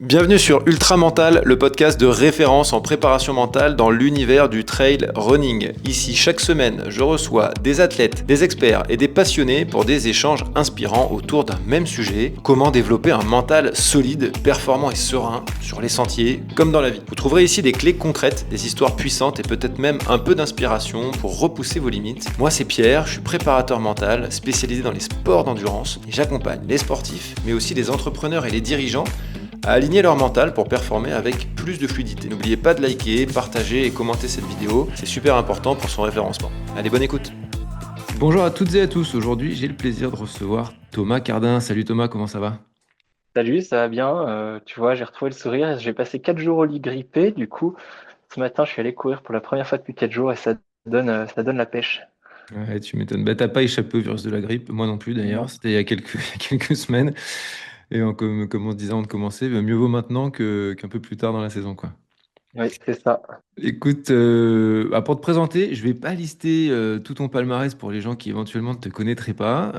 Bienvenue sur Ultra Mental, le podcast de référence en préparation mentale dans l'univers du trail running. Ici, chaque semaine, je reçois des athlètes, des experts et des passionnés pour des échanges inspirants autour d'un même sujet, comment développer un mental solide, performant et serein sur les sentiers comme dans la vie. Vous trouverez ici des clés concrètes, des histoires puissantes et peut-être même un peu d'inspiration pour repousser vos limites. Moi, c'est Pierre, je suis préparateur mental spécialisé dans les sports d'endurance et j'accompagne les sportifs, mais aussi les entrepreneurs et les dirigeants à aligner leur mental pour performer avec plus de fluidité. N'oubliez pas de liker, partager et commenter cette vidéo, c'est super important pour son référencement. Allez, bonne écoute. Bonjour à toutes et à tous, aujourd'hui j'ai le plaisir de recevoir Thomas Cardin. Salut Thomas, comment ça va? Salut, ça va bien. Tu vois, j'ai retrouvé le sourire. J'ai passé 4 jours au lit grippé. Du coup, ce matin, je suis allé courir pour la première fois depuis 4 jours et ça donne la pêche. Ouais, tu m'étonnes. Bah, t'as pas échappé au virus de la grippe, moi non plus d'ailleurs, Non. c'était il y a quelques, il y a quelques semaines. Et comme on se disait avant de commencer, bah, mieux vaut maintenant qu'un peu plus tard dans la saison, quoi. Oui, c'est ça. Écoute, pour te présenter, je vais pas lister tout ton palmarès pour les gens qui éventuellement ne te connaîtraient pas,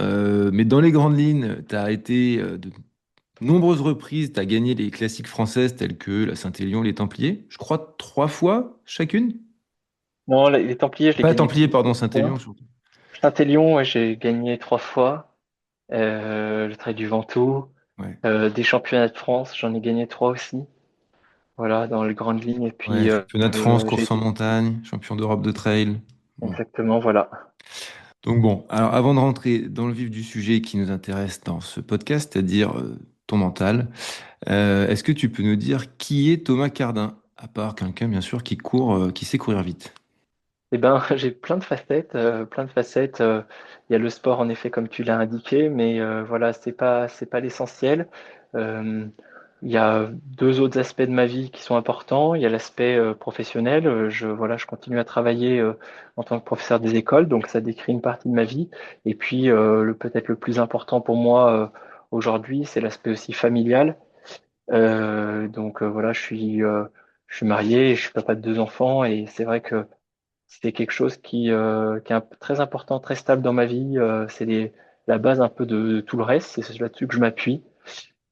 mais dans les grandes lignes, tu as été de nombreuses reprises, tu as gagné les classiques françaises telles que la Saint-Élion, les Templiers, je crois 3 fois chacune. Non, les Templiers, je l'ai Pas gagné Templiers, plusieurs pardon, fois. Saint-Élion surtout. Saint-Élion, ouais, j'ai gagné 3 fois. Le Trail du Ventoux. Ouais, Des championnats de France, j'en ai gagné 3 aussi. Voilà, dans les grandes lignes. Et ouais, puis, championnat de France, j'ai course en été. montagne, champion d'Europe de trail. Bon. Exactement, voilà. Donc bon, alors avant de rentrer dans le vif du sujet qui nous intéresse dans ce podcast, c'est-à-dire ton mental, est-ce que tu peux nous dire qui est Thomas Cardin, à part quelqu'un bien sûr qui court, qui sait courir vite? Eh ben, j'ai plein de facettes, plein de facettes. Il y a le sport en effet, comme tu l'as indiqué, mais voilà, c'est pas l'essentiel. Euh, il y a deux autres aspects de ma vie qui sont importants. Il y a l'aspect professionnel. Je continue à travailler en tant que professeur des écoles, donc ça décrit une partie de ma vie. Et puis, peut-être le plus important pour moi aujourd'hui, c'est l'aspect aussi familial. Donc voilà, je suis marié, je suis papa de 2 enfants, et c'est vrai que c'est quelque chose qui est très important, très stable dans ma vie. La base un peu de tout le reste. C'est là-dessus que je m'appuie.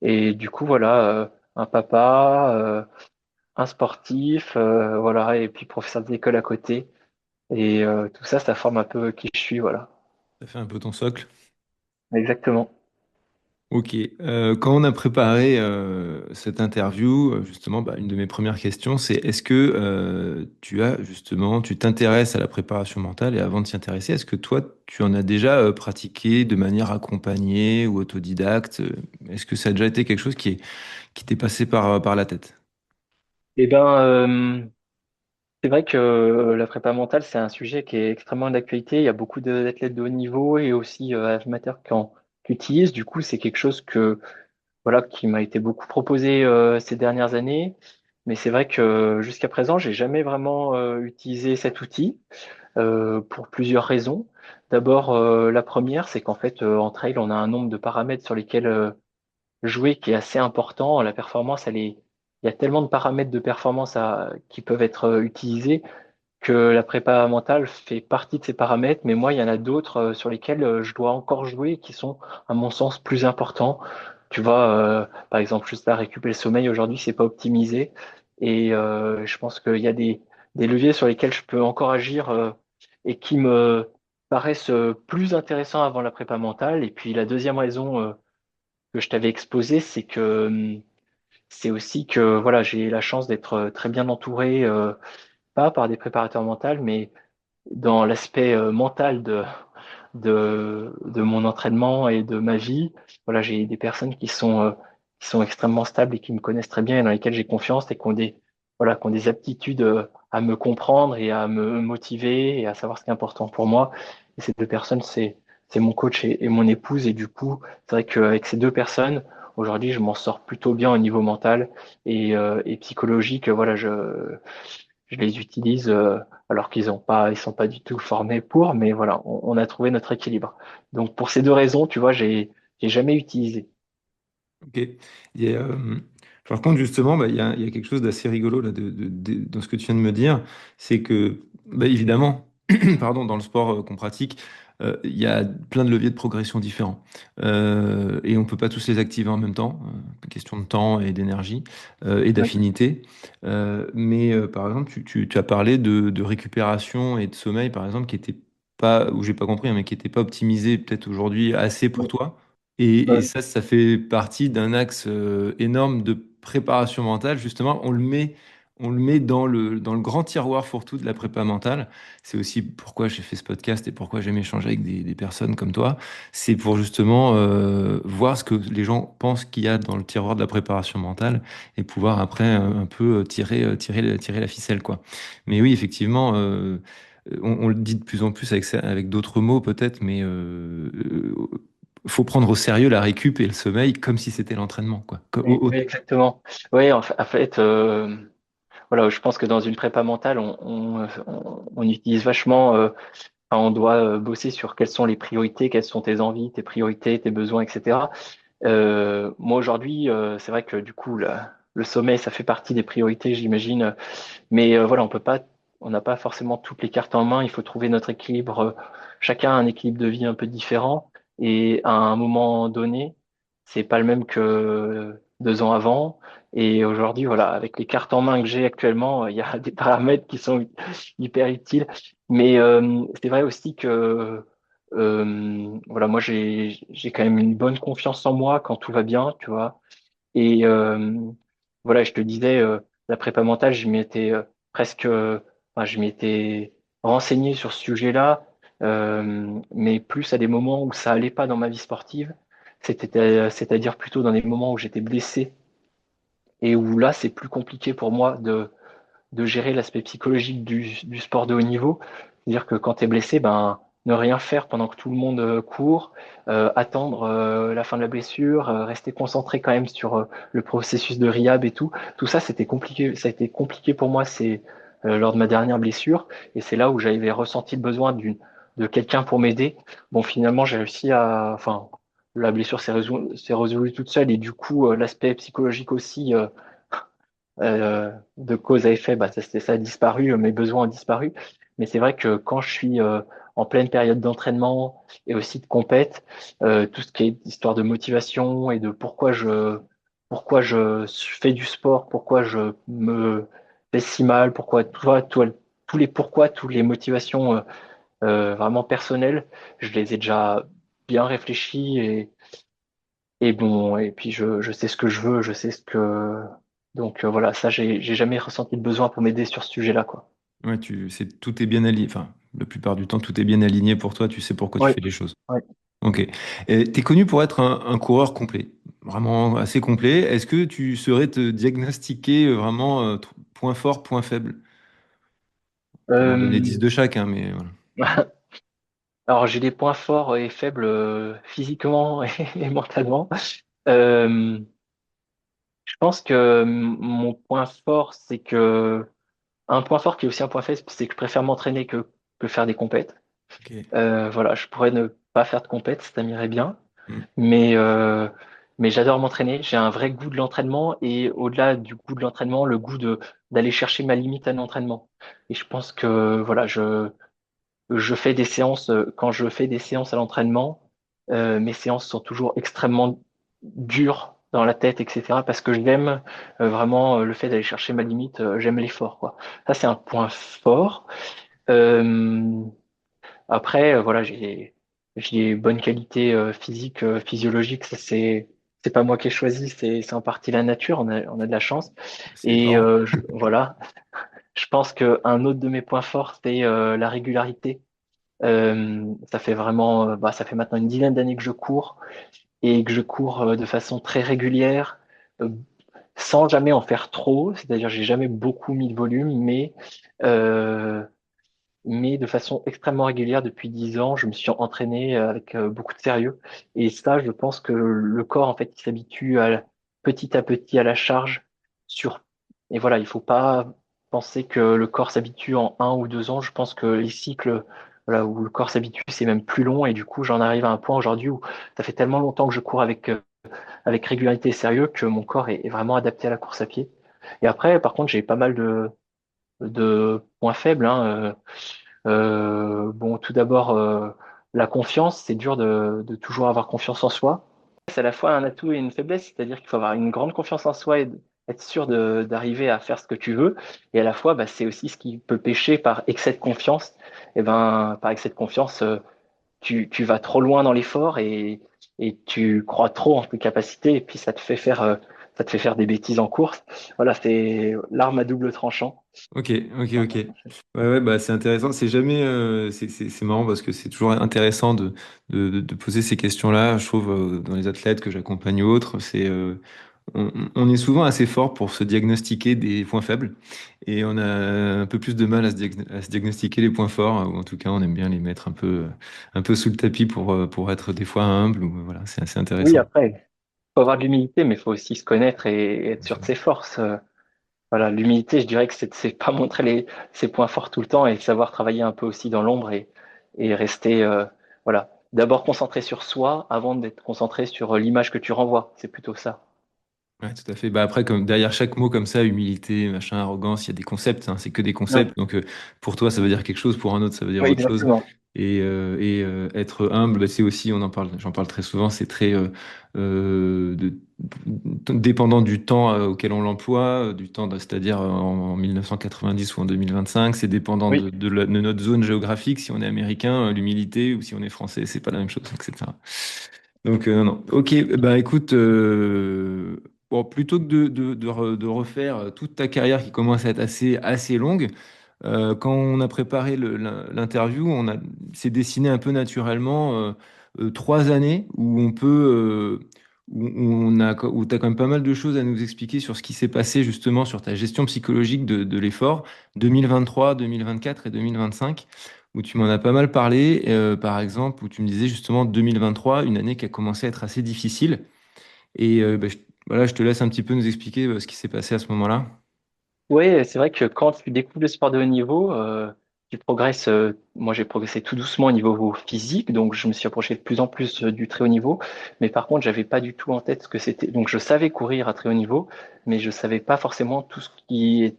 Et du coup, voilà, un papa, un sportif, voilà, et puis professeur d'école à côté. Et tout ça, ça forme un peu qui je suis, voilà. Ça fait un peu ton socle. Exactement. Ok. Quand on a préparé cette interview, justement, une de mes premières questions, c'est est-ce que tu t'intéresses à la préparation mentale et avant de t'y intéresser, est-ce que toi, tu en as déjà pratiqué de manière accompagnée ou autodidacte? Est-ce que ça a déjà été quelque chose qui t'est passé par la tête? Eh ben, c'est vrai que la prépa mentale, c'est un sujet qui est extrêmement d'actualité. Il y a beaucoup d'athlètes de haut niveau et aussi amateurs qui utilisent. Du coup, c'est quelque chose voilà, qui m'a été beaucoup proposé ces dernières années. Mais c'est vrai que jusqu'à présent, j'ai jamais vraiment utilisé cet outil pour plusieurs raisons. D'abord, la première, c'est qu'en fait, en trail, on a un nombre de paramètres sur lesquels jouer qui est assez important. La performance, il y a tellement de paramètres de performance qui peuvent être utilisés que la prépa mentale fait partie de ces paramètres. Mais moi, il y en a d'autres sur lesquels je dois encore jouer qui sont, à mon sens, plus importants. Tu vois, par exemple, juste à récupérer le sommeil aujourd'hui, c'est pas optimisé. Et je pense qu'il y a des leviers sur lesquels je peux encore agir et qui me paraissent plus intéressants avant la prépa mentale. Et puis la deuxième raison que je t'avais exposée, c'est que c'est aussi que voilà, j'ai la chance d'être très bien entouré, pas par des préparateurs mentaux, mais dans l'aspect mental de mon entraînement et de ma vie. Voilà, j'ai des personnes qui sont extrêmement stables et qui me connaissent très bien et dans lesquelles j'ai confiance et voilà, qui ont des aptitudes à me comprendre et à me motiver et à savoir ce qui est important pour moi. Et ces deux personnes, c'est mon coach et mon épouse. Et du coup, c'est vrai qu'avec ces deux personnes, aujourd'hui, je m'en sors plutôt bien au niveau mental et psychologique. Voilà, je les utilise alors ils sont pas du tout formés pour, mais voilà, on a trouvé notre équilibre. Donc pour ces deux raisons, tu vois, j'ai jamais utilisé. Ok. Et, par contre, justement, il y a quelque chose d'assez rigolo là, dans ce que tu viens de me dire. C'est que, évidemment, pardon, dans le sport qu'on pratique, il y a plein de leviers de progression différents. Et on peut pas tous les activer en même temps. Question de temps et d'énergie et Ouais, d'affinité. Mais par exemple, tu as parlé de récupération et de sommeil, par exemple, qui était pas, ou j'ai pas compris, hein, mais qui n'était pas optimisé peut-être aujourd'hui assez pour ouais, toi. Et ouais. ça fait partie d'un axe énorme de préparation mentale. Justement, on le met dans le grand tiroir fourre-tout de la prépa mentale. C'est aussi pourquoi j'ai fait ce podcast et pourquoi j'aime échanger avec des personnes comme toi. C'est pour justement voir ce que les gens pensent qu'il y a dans le tiroir de la préparation mentale et pouvoir après un peu tirer la ficelle, quoi. Mais oui, effectivement, on le dit de plus en plus avec d'autres mots peut-être, mais faut prendre au sérieux la récup et le sommeil comme si c'était l'entraînement, quoi. Oui, oui, exactement. Oui, en fait, voilà, je pense que dans une prépa mentale, on utilise vachement, enfin, on doit bosser sur quelles sont les priorités, quelles sont tes envies, tes priorités, tes besoins, etc. Moi aujourd'hui, c'est vrai que du coup, le sommeil, ça fait partie des priorités, j'imagine. Mais voilà, on n'a pas forcément toutes les cartes en main. Il faut trouver notre équilibre. Chacun a un équilibre de vie un peu différent. Et à un moment donné, c'est pas le même que 2 ans avant. Et aujourd'hui, voilà, avec les cartes en main que j'ai actuellement, il y a des paramètres qui sont hyper utiles. Mais c'est vrai aussi que voilà, moi j'ai quand même une bonne confiance en moi quand tout va bien, tu vois. Et voilà, je te disais, la prépa mentale, je m'y étais presque, enfin, je m'y étais renseigné sur ce sujet-là, mais plus à des moments où ça allait pas dans ma vie sportive, c'est-à-dire plutôt dans des moments où j'étais blessé et où là, c'est plus compliqué pour moi de gérer l'aspect psychologique du sport de haut niveau. C'est-à-dire que quand tu es blessé, ben, ne rien faire pendant que tout le monde court, attendre la fin de la blessure, rester concentré quand même sur le processus de rehab et tout. Tout ça, c'était compliqué. Ça a été compliqué pour moi, c'est lors de ma dernière blessure. Et c'est là où j'avais ressenti le besoin de quelqu'un pour m'aider. Bon, finalement, j'ai réussi enfin, la blessure s'est résolue toute seule et du coup, l'aspect psychologique aussi, de cause à effet, bah, ça a disparu, mes besoins ont disparu. Mais c'est vrai que quand je suis en pleine période d'entraînement et aussi de compète, tout ce qui est histoire de motivation et de pourquoi je fais du sport, pourquoi je me fais si mal, pourquoi tous les pourquoi, toutes les motivations vraiment personnelles, je les ai déjà bien réfléchis et bon, et puis je sais ce que je veux, je sais ce que. Donc voilà, ça, j'ai jamais ressenti le besoin pour m'aider sur ce sujet-là, quoi. Ouais, tout est bien aligné. Enfin, la plupart du temps, tout est bien aligné pour toi. Tu sais pourquoi tu Ouais, fais les choses. ouais. Ok. T'es connu pour être un coureur complet, vraiment assez complet. Est-ce que tu saurais te diagnostiquer vraiment point fort, point faible? On peut m'en donner 10 Euh, de chaque, hein, mais voilà. Alors j'ai des points forts et faibles physiquement et mentalement. Euh, je pense que mon point fort, c'est que un point fort qui est aussi un point faible, c'est que je préfère m'entraîner que faire des compètes. Ok. Voilà, je pourrais ne pas faire de compètes, ça m'irait bien. Hmm. Mais, euh, mais j'adore m'entraîner. J'ai un vrai goût de l'entraînement et au-delà du goût de l'entraînement, le goût d'aller chercher ma limite à l'entraînement. Et je pense que voilà, je fais des séances, quand je fais des séances à l'entraînement, mes séances sont toujours extrêmement dures dans la tête, etc. Parce que j'aime vraiment le fait d'aller chercher ma limite, j'aime l'effort, quoi. Ça, c'est un point fort. Euh, Après, voilà, j'ai bonne qualité physique, physiologique. Ça, c'est pas moi qui ai choisi, c'est en partie la nature. On a de la chance. C'est Et énorme. voilà, je pense qu'un autre de mes points forts, c'est la régularité. Ça fait vraiment, bah, ça fait maintenant une dizaine d'années que je cours et que je cours de façon très régulière, euh, sans jamais en faire trop. C'est-à-dire, j'ai jamais beaucoup mis de volume, mais de façon extrêmement régulière depuis 10 ans, je me suis entraîné avec beaucoup de sérieux. Et ça, je pense que le corps, en fait, il s'habitue petit à petit à la charge sur. Et voilà, il faut pas penser que le corps s'habitue en 1 ou 2 ans. Je pense que les cycles, voilà, où le corps s'habitue, c'est même plus long. Et du coup, j'en arrive à un point aujourd'hui où ça fait tellement longtemps que je cours avec régularité et sérieux que mon corps est vraiment adapté à la course à pied. Et après, par contre, j'ai pas mal de points faibles, hein. Bon, tout d'abord, la confiance, c'est dur de toujours avoir confiance en soi. C'est à la fois un atout et une faiblesse, c'est-à-dire qu'il faut avoir une grande confiance en soi et être sûr d'arriver à faire ce que tu veux. Et à la fois, bah, c'est aussi ce qui peut pécher par excès de confiance. Et ben, par excès de confiance, tu vas trop loin dans l'effort et tu crois trop en tes capacités et puis ça te fait faire des bêtises en course. Voilà, c'est l'arme à double tranchant. Ok, ok, ok. Ouais, ouais, bah, c'est intéressant. C'est jamais, c'est marrant parce que c'est toujours intéressant de poser ces questions-là. Je trouve dans les athlètes que j'accompagne ou autres, on est souvent assez fort pour se diagnostiquer des points faibles et on a un peu plus de mal à se diagnostiquer les points forts, ou en tout cas, on aime bien les mettre un peu sous le tapis pour être des fois humble. Ou, voilà, c'est assez Oui, intéressant. après, il faut avoir de l'humilité, mais il faut aussi se connaître et être Bien sûr sûr. de ses forces. Voilà, l'humilité, je dirais que c'est pas montrer ses points forts tout le temps et savoir travailler un peu aussi dans l'ombre et rester, voilà, d'abord concentré sur soi avant d'être concentré sur l'image que tu renvoies. C'est plutôt ça. Ouais, tout à fait. Bah après, comme derrière chaque mot comme ça, humilité, machin, arrogance, il y a des concepts, hein, c'est que des Ouais. concepts. Donc pour toi, ça veut dire quelque chose, pour un autre, ça veut dire Oui, autre chose. exactement. Être humble, bah, c'est aussi, j'en parle très souvent, c'est très dépendant du temps auquel on l'emploie, du temps, c'est-à-dire en 1990 ou en 2025, c'est dépendant Oui. de notre zone géographique. Si on est américain, l'humilité, ou si on est français, c'est pas la même chose, etc. Donc, non, non. Ok, bah écoute, bon, plutôt que de refaire toute ta carrière qui commence à être assez longue, quand on a préparé l'interview, s'est dessiné un peu naturellement 3 années où on peut, où tu as quand même pas mal de choses à nous expliquer sur ce qui s'est passé justement sur ta gestion psychologique de l'effort 2023, 2024 et 2025, où tu m'en as pas mal parlé, par exemple, où tu me disais justement 2023, une année qui a commencé à être assez difficile. Et bah, voilà, je te laisse un petit peu nous expliquer ce qui s'est passé à ce moment-là. Oui, c'est vrai que quand tu découvres le sport de haut niveau, tu progresses. Moi, j'ai progressé tout doucement au niveau physique, donc je me suis approché de plus en plus du très haut niveau. Mais par contre, j'avais pas du tout en tête ce que c'était. Donc, je savais courir à très haut niveau, mais je savais pas forcément tout qui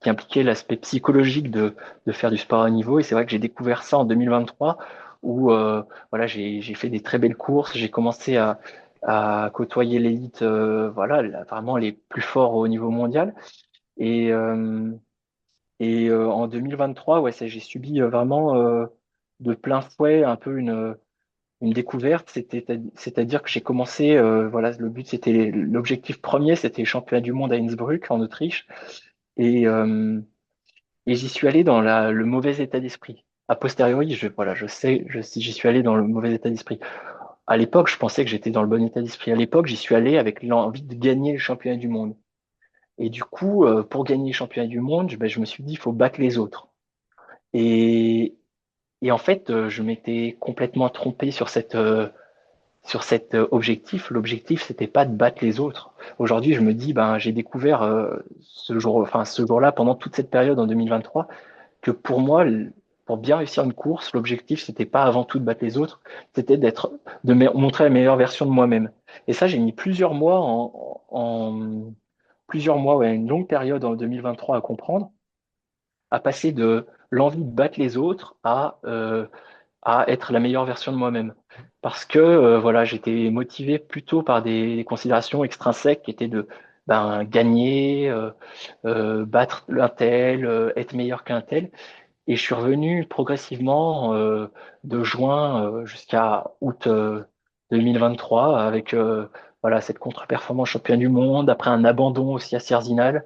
impliquait l'aspect psychologique de faire du sport à haut niveau. Et c'est vrai que j'ai découvert ça en 2023, où voilà, j'ai fait des très belles courses. J'ai commencé à côtoyer l'élite, voilà, vraiment les plus forts au niveau mondial. Et, euh, en 2023, ouais, j'ai subi vraiment de plein fouet un peu une découverte. C'est-à-dire que j'ai commencé, voilà, le but, l'objectif premier, c'était les championnats du monde à Innsbruck, en Autriche. Et, euh, et j'y suis allé dans le mauvais état d'esprit. A posteriori, voilà, je sais, j'y suis allé dans le mauvais état d'esprit. À l'époque, je pensais que j'étais dans le bon état d'esprit. À l'époque, j'y suis allé avec l'envie de gagner le championnat du monde. Et du coup, pour gagner le championnat du monde, ben, je me suis dit, il faut battre les autres. Et, et en fait, je m'étais complètement trompé sur cet objectif. L'objectif, c'était pas de battre les autres. Aujourd'hui, je me dis, ben, j'ai découvert ce jour-là, pendant toute cette période en 2023, que pour moi, pour bien réussir une course, l'objectif, c'était pas avant tout de battre les autres, c'était montrer la meilleure version de moi-même. Et ça, j'ai mis plusieurs mois, ouais, une longue période en 2023 à comprendre, à passer de l'envie de battre les autres à être la meilleure version de moi-même. Parce que voilà, j'étais motivé plutôt par des considérations extrinsèques qui étaient de gagner, battre un tel, être meilleur qu'un tel. Et je suis revenu progressivement de juin jusqu'à août 2023 avec voilà, cette contre-performance champion du monde, après un abandon aussi à Cerzinal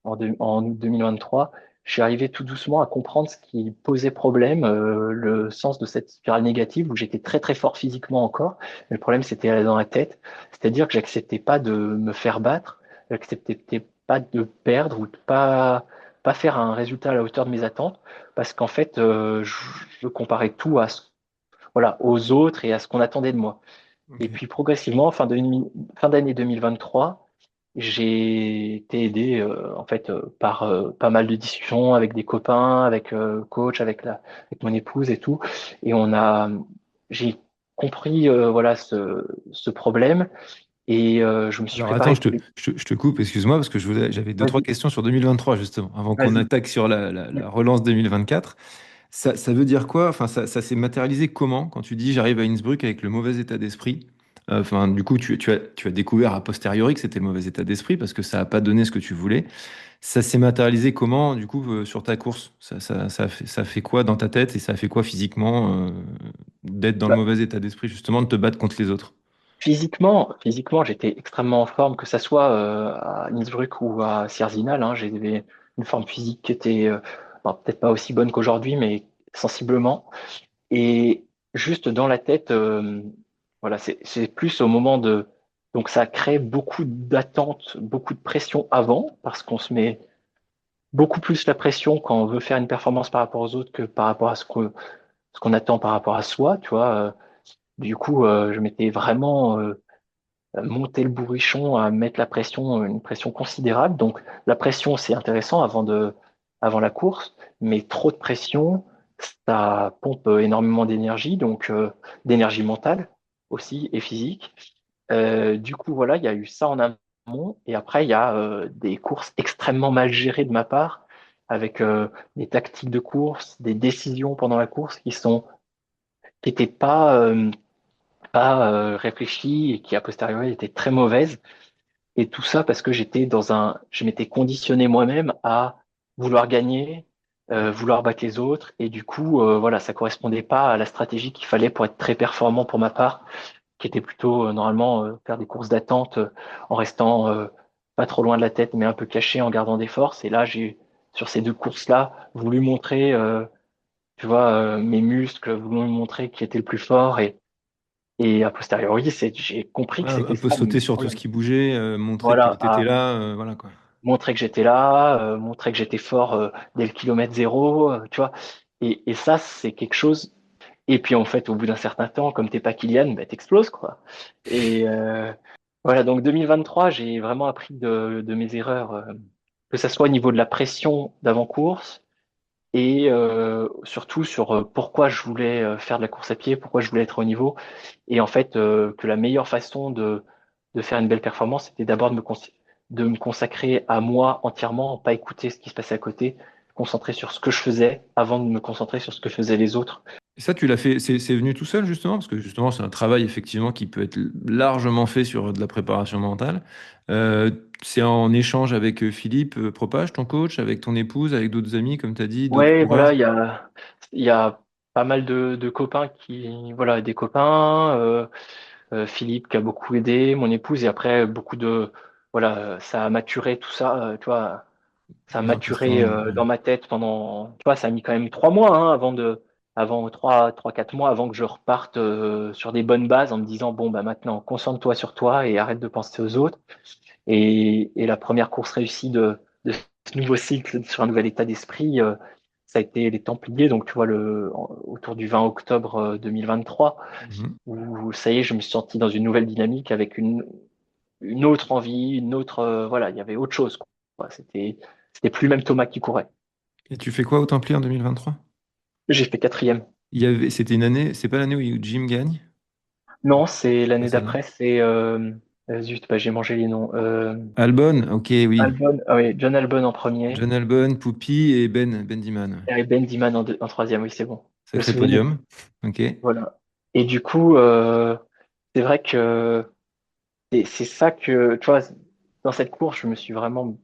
en août 2023, je suis arrivé tout doucement à comprendre ce qui posait problème, le sens de cette spirale négative où j'étais très très fort physiquement encore, mais le problème c'était dans la tête, c'est-à-dire que j'acceptais pas de me faire battre, j'acceptais pas de perdre ou de pas faire un résultat à la hauteur de mes attentes, parce qu'en fait je comparais tout voilà, aux autres et à ce qu'on attendait de moi. Et Ok. puis progressivement, fin d'année 2023, j'ai été aidé en fait par pas mal de discussions avec des copains, avec coach, avec mon épouse et tout. Et j'ai compris voilà ce problème et je me suis Alors attends, préparé tous les. je te coupe, excuse-moi, parce que j'avais deux, trois Vas-y, questions sur 2023 justement, avant qu'on vas-y. attaque sur la relance 2024. Ça veut dire quoi? Enfin, ça s'est matérialisé comment quand tu dis j'arrive à Innsbruck avec le mauvais état d'esprit? Enfin, du coup, tu as découvert a posteriori que c'était le mauvais état d'esprit parce que ça n'a pas donné ce que tu voulais. Ça s'est matérialisé comment, du coup, sur ta course? Ça fait quoi dans ta tête et ça fait quoi physiquement d'être dans le Bah, mauvais état d'esprit, justement, de te battre contre les autres? physiquement, j'étais extrêmement en forme, que ça soit à Innsbruck ou à Sierzinal, hein, j'avais une forme physique qui était bon, peut-être pas aussi bonne qu'aujourd'hui, mais sensiblement. Et juste dans la tête, voilà, c'est plus au moment de... Donc ça crée beaucoup d'attentes, beaucoup de pression avant, parce qu'on se met beaucoup plus la pression quand on veut faire une performance par rapport aux autres que par rapport à ce qu'on attend par rapport à soi, tu vois. Du coup, je m'étais vraiment monté le bourrichon à mettre la pression, une pression considérable. Donc la pression, c'est intéressant avant la course, mais trop de pression, ça pompe énormément d'énergie, donc d'énergie mentale aussi et physique. Du coup, voilà, il y a eu ça en amont. Et après, il y a des courses extrêmement mal gérées de ma part, avec des tactiques de course, des décisions pendant la course qui étaient pas réfléchies et qui, a posteriori, étaient très mauvaises. Et tout ça parce que je m'étais conditionné moi-même à vouloir gagner, vouloir battre les autres. Et du coup, voilà, ça correspondait pas à la stratégie qu'il fallait pour être très performant pour ma part, qui était plutôt normalement faire des courses d'attente en restant pas trop loin de la tête, mais un peu caché en gardant des forces. Et là, sur ces deux courses-là, voulu montrer, tu vois, mes muscles, voulu montrer qui était le plus fort. Et a posteriori, j'ai compris Ouais, que un c'était peu ça sauter mon sur tout ce problème. qui bougeait, montrer que Voilà, tu étais là, voilà quoi. montrer que j'étais là, montrer que j'étais fort dès le kilomètre zéro, tu vois. Et ça, c'est quelque chose. Et puis en fait, au bout d'un certain temps, comme t'es pas Kylian, bah, t'exploses, quoi. Et voilà, donc 2023, j'ai vraiment appris de mes erreurs, que ça soit au niveau de la pression d'avant-course et surtout sur pourquoi je voulais faire de la course à pied, pourquoi je voulais être au niveau. Et en fait, que la meilleure façon de faire une belle performance, c'était d'abord de me consacrer à moi entièrement, pas écouter ce qui se passait à côté, concentrer sur ce que je faisais avant de me concentrer sur ce que faisaient les autres. Et ça, tu l'as fait, c'est venu tout seul justement, parce que justement, c'est un travail effectivement qui peut être largement fait sur de la préparation mentale. Euh, c'est en échange avec Philippe Propage, ton coach, avec ton épouse, avec d'autres amis, comme tu as dit, d'autres Ouais, voilà, coureurs. il y a pas mal de copains voilà, des copains, Philippe qui a beaucoup aidé, mon épouse, et après voilà, ça a maturé tout ça, tu vois, ça a Plusieurs maturé questions. Ouais. dans ma tête tu vois, ça a mis quand même 3 mois, hein, avant 4 mois avant que je reparte sur des bonnes bases en me disant, bon, bah maintenant, concentre-toi sur toi et arrête de penser aux autres. Et la première course réussie de ce nouveau cycle sur un nouvel état d'esprit, ça a été les Templiers, donc tu vois, autour du 20 octobre 2023, Mhm. où ça y est, je me suis senti dans une nouvelle dynamique avec une autre envie, voilà, il y avait autre chose, quoi. C'était plus le même Thomas qui courait. Et tu fais quoi au Templier en 2023? J'ai fait quatrième. C'était une année, c'est pas l'année où Jim gagne? Non, c'est Pas l'année celle-là. d'après, c'est zut, bah, j'ai mangé les noms. Albon, ok, oui. Albon, ah oui, John Albon en premier John Albon, Poupy et Ben Diman. et Ben Diman en troisième, oui, c'est bon. Le Sacré souvenir, podium. Ok. voilà. Et du coup, c'est vrai que c'est ça que, tu vois, dans cette course, je me suis vraiment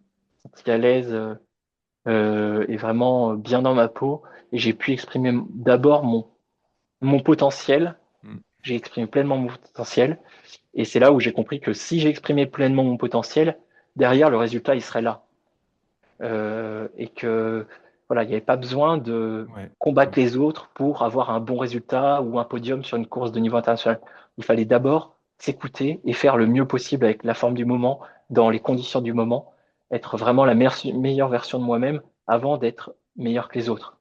senti à l'aise et vraiment bien dans ma peau. Et j'ai pu exprimer d'abord mon potentiel. Mm. J'ai exprimé pleinement mon potentiel. Et c'est là où j'ai compris que si j'ai exprimé pleinement mon potentiel, derrière, le résultat, il serait là. Et que voilà, il n'y avait pas besoin de Ouais. combattre les autres pour avoir un bon résultat ou un podium sur une course de niveau international. Il fallait d'abord s'écouter et faire le mieux possible avec la forme du moment, dans les conditions du moment, être vraiment la meilleure version de moi-même avant d'être meilleur que les autres.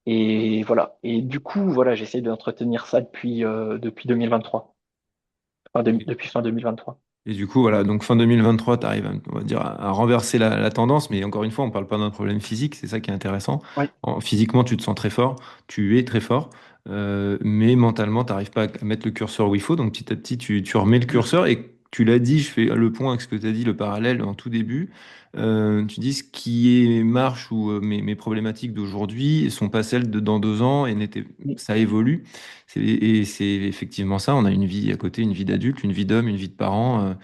Et voilà. Et du coup, voilà, j'essaie d'entretenir ça depuis 2023. Depuis fin 2023. Et du coup, voilà, donc fin 2023, tu arrives, on va dire, à renverser la tendance, mais encore une fois, on ne parle pas d'un problème physique, c'est ça qui est intéressant. Oui. Physiquement, tu te sens très fort, tu es très fort, mais mentalement, tu n'arrives pas à mettre le curseur où il faut, donc petit à petit, tu remets le curseur. Et tu l'as dit, je fais le point avec ce que tu as dit, le parallèle en tout début. Tu dis ce qui est marche ou mes problématiques d'aujourd'hui sont pas celles de dans 2 ans et ça évolue. Et c'est effectivement ça. On a une vie à côté, une vie d'adulte, une vie d'homme, une vie de parent.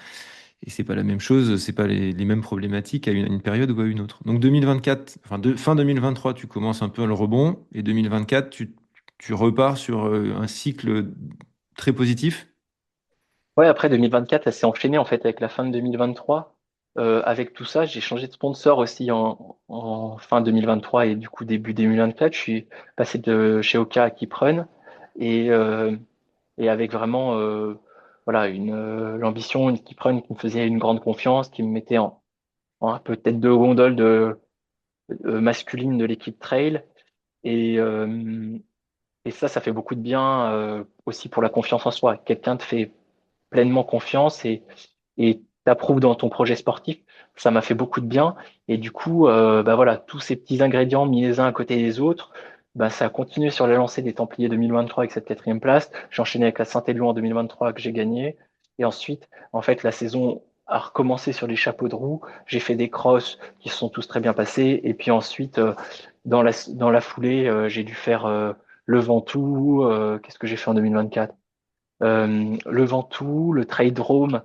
Et c'est pas la même chose, c'est pas les mêmes problématiques à une période ou à une autre. Donc 2024, enfin fin 2023, tu commences un peu le rebond et 2024, tu repars sur un cycle très positif. Ouais, après 2024, ça s'est enchaîné en fait avec la fin de 2023. Avec tout ça, j'ai changé de sponsor aussi en fin 2023 et du coup début 2024. Je suis passé de chez Oka à Keeprun et, euh, et avec vraiment voilà l'ambition, une Keeprun qui me faisait une grande confiance, qui me mettait en un peu tête de gondole masculine de l'équipe trail. Et, euh, et ça fait beaucoup de bien aussi pour la confiance en soi. Quelqu'un te fait pleinement confiance et t'approuve dans ton projet sportif. Ça m'a fait beaucoup de bien. Et du coup, bah voilà, tous ces petits ingrédients mis les uns à côté des autres, bah ça a continué sur la lancée des Templiers 2023 avec cette quatrième place. J'ai enchaîné avec la Saint-Élion en 2023 que j'ai gagné. Et ensuite, en fait, la saison a recommencé sur les chapeaux de roue. J'ai fait des crosses qui se sont tous très bien passés. Et puis ensuite, dans la foulée, j'ai dû faire le Ventoux. Qu'est-ce que j'ai fait en 2024? Le Ventoux, le Trail Drôme,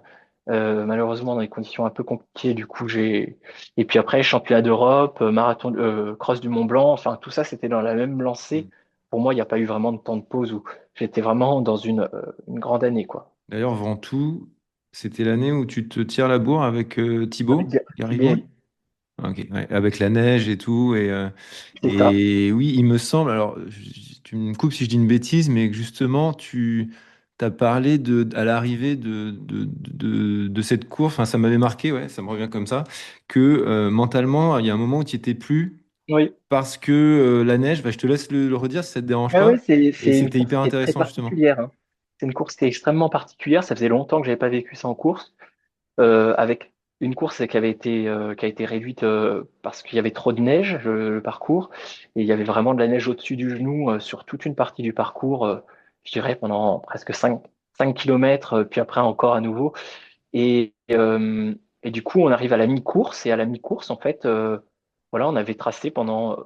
malheureusement dans des conditions un peu compliquées. Du coup, et puis après championnat d'Europe, marathon, cross du Mont Blanc. Enfin, tout ça, c'était dans la même lancée. Pour moi, il n'y a pas eu vraiment de temps de pause où j'étais vraiment dans une grande année, quoi. D'ailleurs, Ventoux, c'était l'année où tu te tires la bourre avec Avec Thibaut Thibaut, Garivier? Ok, ouais, avec la neige et tout. c'est ça. Et oui, il me semble, alors tu me coupes si je dis une bêtise, mais que justement, tu as parlé à l'arrivée de cette course, enfin, ça m'avait marqué, ouais, ça me revient comme ça, que mentalement, il y a un moment où tu n'y étais plus Oui. parce que la neige, bah, je te laisse le redire si ça te dérange Ouais, pas. ouais, Et c'est une c'était course hyper qui est très intéressant, justement. particulière, hein. C'est une course qui est extrêmement particulière. Ça faisait longtemps que j'avais pas vécu ça en course. Avec une course qui a été réduite parce qu'il y avait trop de neige, le parcours, et il y avait vraiment de la neige au-dessus du genou sur toute une partie du parcours, je dirais pendant presque 5 kilomètres, puis après encore à nouveau. Et, euh, et du coup, on arrive à la mi-course, et à la mi-course, en fait, voilà, on avait tracé pendant,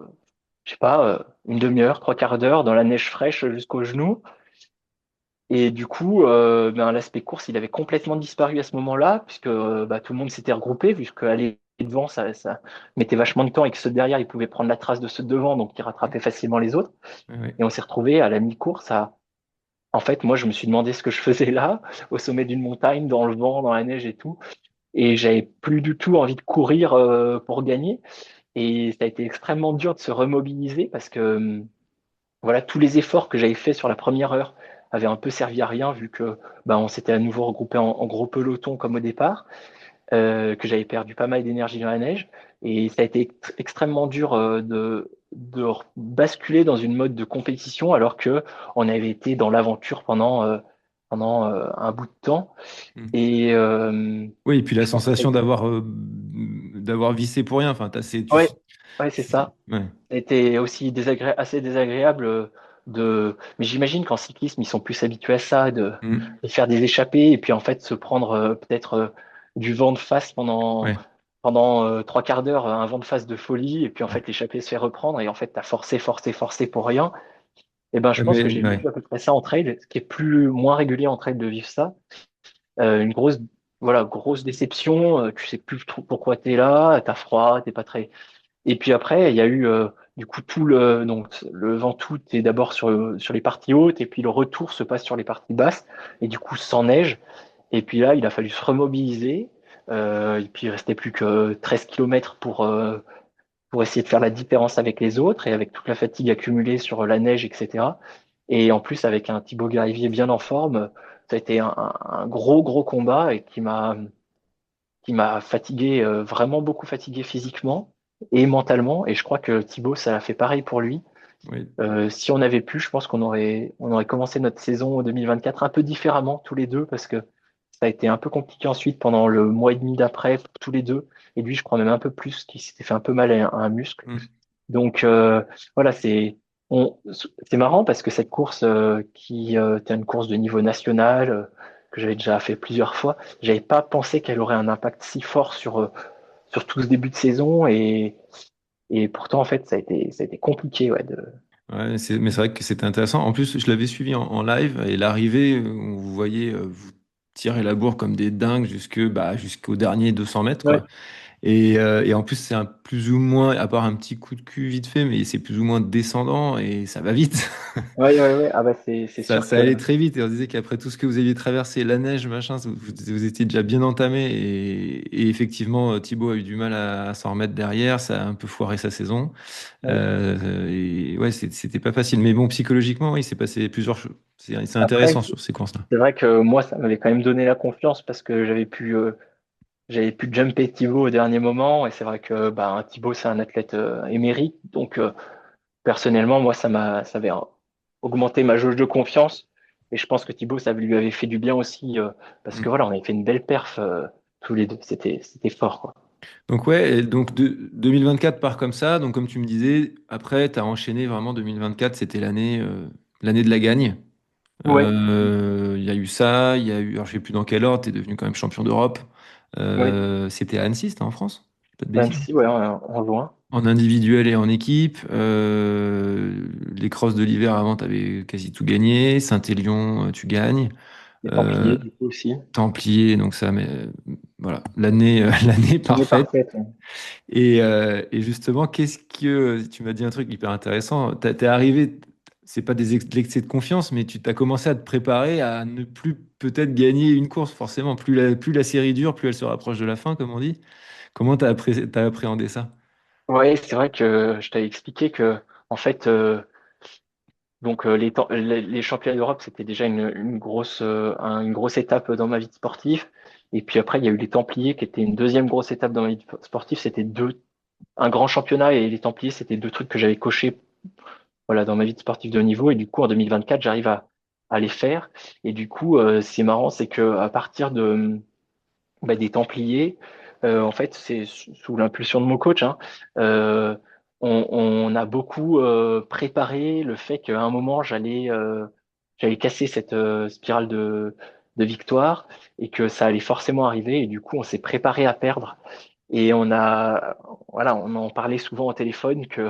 je sais pas, une demi-heure, trois quarts d'heure dans la neige fraîche jusqu'au genou. Et du coup, ben, l'aspect course, il avait complètement disparu à ce moment-là, puisque bah, tout le monde s'était regroupé, puisque aller devant, ça mettait vachement de temps et que ceux derrière, ils pouvaient prendre la trace de ceux devant, donc ils rattrapaient facilement les autres. Ouais, ouais. Et on s'est retrouvé à la mi-course à... En fait, moi, je me suis demandé ce que je faisais là, au sommet d'une montagne, dans le vent, dans la neige et tout. Et j'avais plus du tout envie de courir pour gagner. Et ça a été extrêmement dur de se remobiliser parce que voilà, tous les efforts que j'avais faits sur la première heure avaient un peu servi à rien vu que bah, on s'était à nouveau regroupé en gros peloton comme au départ, que j'avais perdu pas mal d'énergie dans la neige. Et ça a été extrêmement dur basculer dans une mode de compétition alors que on avait été dans l'aventure pendant un bout de temps. Mm. Et Oui, et puis la je pense que sensation d'avoir vissé pour rien. Enfin, ouais, ouais, c'est ça. ouais. Était aussi assez désagréable mais j'imagine qu'en cyclisme, ils sont plus habitués à ça, Mm. de faire des échappées et puis en fait se prendre peut-être du vent de face Ouais. pendant trois quarts d'heure, un vent de face de folie, et puis en fait l'échappée se fait reprendre et en fait t'as forcé, forcé, forcé pour rien. Et ben je pense que j'ai Ouais. vécu à peu près ça en trail, ce qui est plus moins régulier en trail de vivre ça. Une grosse voilà, grosse déception, tu sais plus trop pourquoi t'es là, t'as froid, t'es pas très et puis après, il y a eu du coup donc le Ventoux est d'abord sur les parties hautes et puis le retour se passe sur les parties basses et du coup sans neige. Et puis là, il a fallu se remobiliser. Et puis il restait plus que 13 kilomètres pour essayer de faire la différence avec les autres et avec toute la fatigue accumulée sur la neige, etc. Et en plus, avec un Thibaut Garivier bien en forme, ça a été un gros combat et qui m'a fatigué, vraiment beaucoup fatigué physiquement et mentalement. Et je crois que Thibaut, ça a fait pareil pour lui. Oui. Si on avait pu, je pense on aurait commencé notre saison 2024 un peu différemment tous les deux parce que ça a été un peu compliqué ensuite pendant le mois et demi d'après, tous les deux. Et lui, je crois même un peu plus, qui s'était fait un peu mal à un muscle. Mm. Donc voilà, c'est marrant parce que cette course qui était une course de niveau national, que j'avais déjà fait plusieurs fois. J'avais pas pensé qu'elle aurait un impact si fort sur tout ce début de saison et pourtant en fait ça a été compliqué ouais, de. Ouais, mais c'est vrai que c'était intéressant. En plus, je l'avais suivi en live et l'arrivée, on vous voyait vous tirer la bourre comme des dingues jusqu'au dernier 200 mètres, Ouais, quoi. Et en plus, c'est un plus ou moins, à part un petit coup de cul vite fait, mais c'est plus ou moins descendant et ça va vite. ouais. Ah bah c'est sûr Ça que allait très vite et on disait qu'après tout ce que vous aviez traversé, la neige, machin, vous étiez déjà bien entamé et effectivement, Thibaut a eu du mal à s'en remettre derrière, ça a un peu foiré sa saison. ouais. Et ouais, c'était pas facile. Mais bon, psychologiquement, oui, il s'est passé plusieurs choses. C'est Après intéressant sur ces courses-là. c'est vrai que moi ça m'avait quand même donné la confiance parce que j'avais pu jumper Thibaut au dernier moment et c'est vrai que bah Thibaut c'est un athlète émérite donc personnellement moi ça avait augmenté ma jauge de confiance et je pense que Thibaut ça lui avait fait du bien aussi parce que Mm. voilà on avait fait une belle perf tous les deux c'était fort quoi. Donc ouais, et donc 2024 part comme ça. Donc comme tu me disais, après, tu as enchaîné vraiment 2024, c'était l'année de la gagne. Ouais, Il y a eu ça, il y a eu, alors je sais plus dans quel ordre, tu es devenu quand même champion d'Europe. ouais. C'était à Annecy, c'était en France? Je dis pas de Même bêtises. si ouais en juin, En individuel et en équipe. Les crosses de l'hiver avant, tu avais quasi tout gagné. Saint-Élion, tu gagnes. les Euh, Templiers du coup aussi. Templier, donc ça, mais voilà, l'année l'année On est parfaite. parfaite. Ouais. Et justement, qu'est-ce que tu m'as dit un truc hyper intéressant. T'es arrivé, c'est pas de l'excès de confiance, mais tu t'as commencé à te préparer à ne plus peut-être gagner une course, forcément. Plus la série dure, plus elle se rapproche de la fin, comme on dit. Comment t'as appréhendé ça? Ouais, c'est vrai que je t'avais expliqué que en fait donc les championnats d'Europe, c'était déjà une grosse étape dans ma vie de sportif. Et puis après, il y a eu les Templiers qui étaient une deuxième grosse étape dans ma vie de sportif. C'était un grand championnat et les Templiers, c'était deux trucs que j'avais cochés voilà, dans ma vie de sportif de haut niveau. Et du coup, en 2024, j'arrive à les faire. Et du coup, c'est marrant, c'est que à partir des Templiers, en fait, c'est sous l'impulsion de mon coach, hein, euh, on a beaucoup préparé le fait qu'à un moment, j'allais casser cette spirale de victoire et que ça allait forcément arriver. Et du coup, on s'est préparé à perdre. Et voilà, on en parlait souvent au téléphone que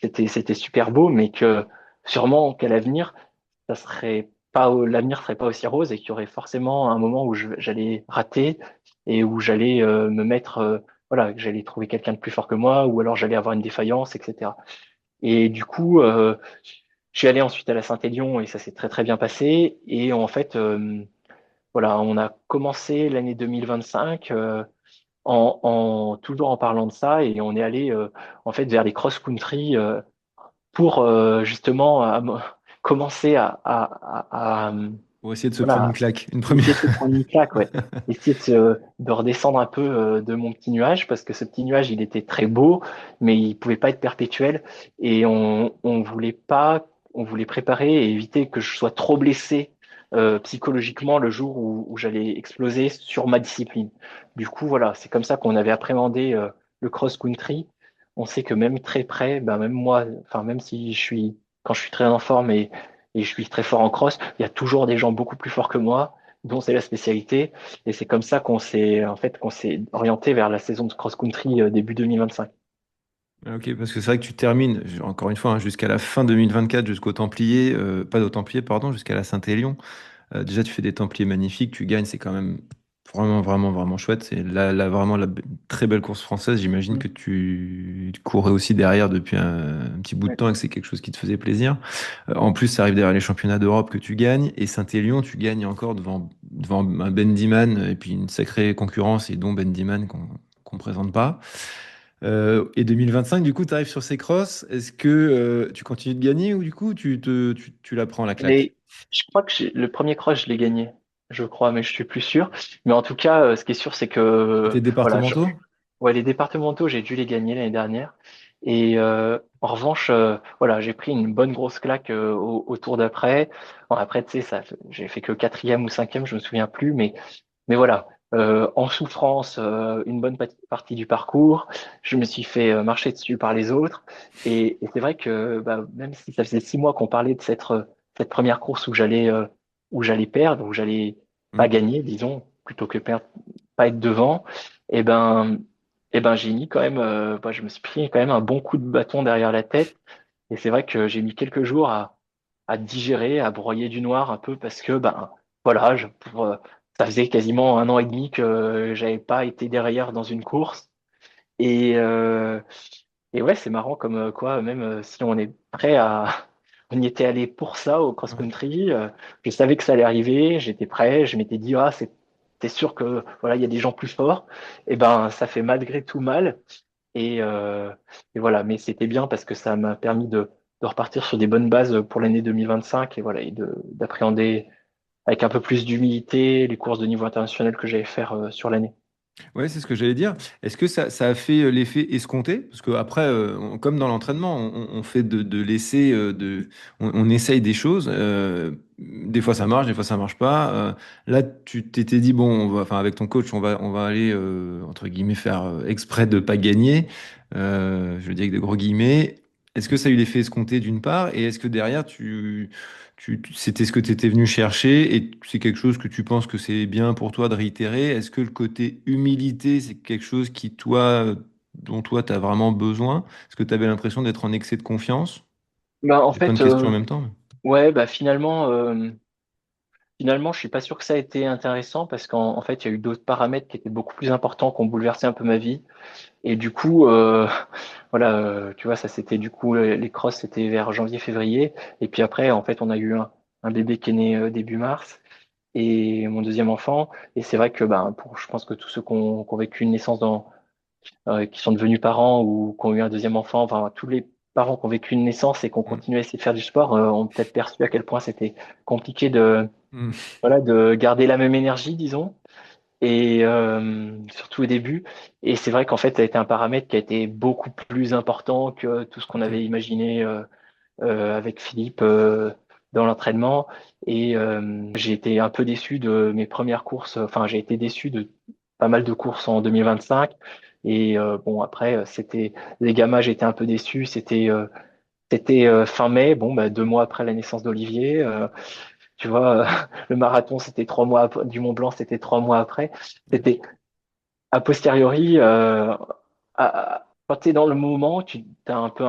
c'était super beau, mais que sûrement qu'à l'avenir, l'avenir serait pas aussi rose et qu'il y aurait forcément un moment où j'allais rater et où j'allais me mettre, voilà, que j'allais trouver quelqu'un de plus fort que moi ou alors j'allais avoir une défaillance, etc. Et du coup, je suis allé ensuite à la Saint-Élion et ça s'est très très bien passé. Et en fait, voilà, on a commencé l'année 2025 toujours en parlant de ça et on est allé en fait vers les cross-country pour justement commencer Pour essayer de se prendre une voilà, claque, une première. essayer de se prendre une claque, ouais. Essayer de redescendre un peu de mon petit nuage, parce que ce petit nuage, il était très beau, mais il pouvait pas être perpétuel. Et on voulait préparer et éviter que je sois trop blessé psychologiquement le jour où j'allais exploser sur ma discipline. Du coup, voilà, c'est comme ça qu'on avait appréhendé le cross-country. On sait que même très près, ben même moi, enfin même si quand je suis très en forme et je suis très fort en cross, il y a toujours des gens beaucoup plus forts que moi, dont c'est la spécialité. Et c'est comme ça qu'on s'est orienté vers la saison de cross-country début 2025. Ah, ok, parce que c'est vrai que tu termines, encore une fois, hein, jusqu'à la fin 2024, jusqu'au Templier, pas au Templier, pardon, jusqu'à la Saint-Élion. Déjà, tu fais des Templiers magnifiques, tu gagnes, c'est quand même vraiment, vraiment, vraiment chouette. C'est vraiment très belle course française. J'imagine Mm. que tu courais aussi derrière depuis un petit bout de Ouais. temps et que c'est quelque chose qui te faisait plaisir. En plus, ça arrive derrière les championnats d'Europe que tu gagnes. Et Saint-Élion, tu gagnes encore devant un Ben Diman et puis une sacrée concurrence, et dont Ben Diman qu'on présente pas. Et 2025, du coup, tu arrives sur ces crosses. Est-ce que tu continues de gagner ou du coup, tu la prends la claque? Je crois que le premier cross, je l'ai gagné. Je crois, mais je suis plus sûr. Mais en tout cas, ce qui est sûr, c'est que, C'était voilà, départementaux? ouais, les départementaux, j'ai dû les gagner l'année dernière. Et en revanche, voilà, j'ai pris une bonne grosse claque au tour d'après. Bon, après, tu sais, j'ai fait que quatrième ou cinquième, je me souviens plus, mais voilà, en souffrance, une bonne partie du parcours. Je me suis fait marcher dessus par les autres. Et c'est vrai que bah, même si ça faisait 6 mois qu'on parlait de cette première course où j'allais perdre, où j'allais pas Mm. gagner, disons, plutôt que perdre, pas être devant, et ben, j'ai mis quand même, je me suis pris quand même un bon coup de bâton derrière la tête. Et c'est vrai que j'ai mis quelques jours à digérer, à broyer du noir un peu parce que, voilà, ça faisait quasiment 1 an et demi que j'avais pas été derrière dans une course. Et, euh, et ouais, c'est marrant comme quoi, même si on est prêt à, on y était allé pour ça au Ouais. cross-country, je savais que ça allait arriver, j'étais prêt, je m'étais dit, ah, c'est sûr que voilà, il y a des gens plus forts. Et ben, ça fait malgré tout mal. Et, euh, et voilà, mais c'était bien parce que ça m'a permis de repartir sur des bonnes bases pour l'année 2025 et voilà, et d'appréhender avec un peu plus d'humilité les courses de niveau international que j'allais faire sur l'année. Ouais, c'est ce que j'allais dire. Est-ce que ça a fait l'effet escompté? Parce que après, comme dans l'entraînement, on fait de l'essai, on essaye des choses. Des fois ça marche, des fois ça marche pas. Là, tu t'étais dit bon, enfin avec ton coach, on va aller entre guillemets faire exprès de pas gagner. Je le dis avec de gros guillemets. Est-ce que ça a eu l'effet escompté d'une part, et est-ce que derrière c'était ce que tu étais venu chercher et c'est quelque chose que tu penses que c'est bien pour toi de réitérer? Est-ce que le côté humilité, c'est quelque chose dont toi, tu as vraiment besoin? Est-ce que tu avais l'impression d'être en excès de confiance? En J'ai plein de fait, questions en même temps. ouais, finalement, je suis pas sûr que ça a été intéressant parce qu'en fait, il y a eu d'autres paramètres qui étaient beaucoup plus importants, qui ont bouleversé un peu ma vie. Et du coup, voilà, tu vois, ça c'était du coup les crosses, c'était vers janvier-février. Et puis après, en fait, on a eu un bébé qui est né début mars et mon deuxième enfant. Et c'est vrai que, je pense que tous ceux qui ont vécu une naissance qui sont devenus parents ou qui ont eu un deuxième enfant, enfin, tous les parents qui ont vécu une naissance et qui ont Mm. continué à essayer de faire du sport, ont peut-être perçu à quel point c'était compliqué Mm. voilà, de garder la même énergie, disons et surtout au début. Et c'est vrai qu'en fait, ça a été un paramètre qui a été beaucoup plus important que tout ce qu'on Ok. avait imaginé avec Philippe dans l'entraînement. Et j'ai été un peu déçu de mes premières courses. Enfin, j'ai été déçu de pas mal de courses en 2025. Et bon, après, c'était les gammas, j'étais un peu déçu. C'était fin mai, bon, 2 mois après la naissance d'Olivier. Tu vois, le marathon, c'était 3 mois du Mont Blanc, c'était 3 mois après. C'était a posteriori, quand tu es dans le moment, tu as un peu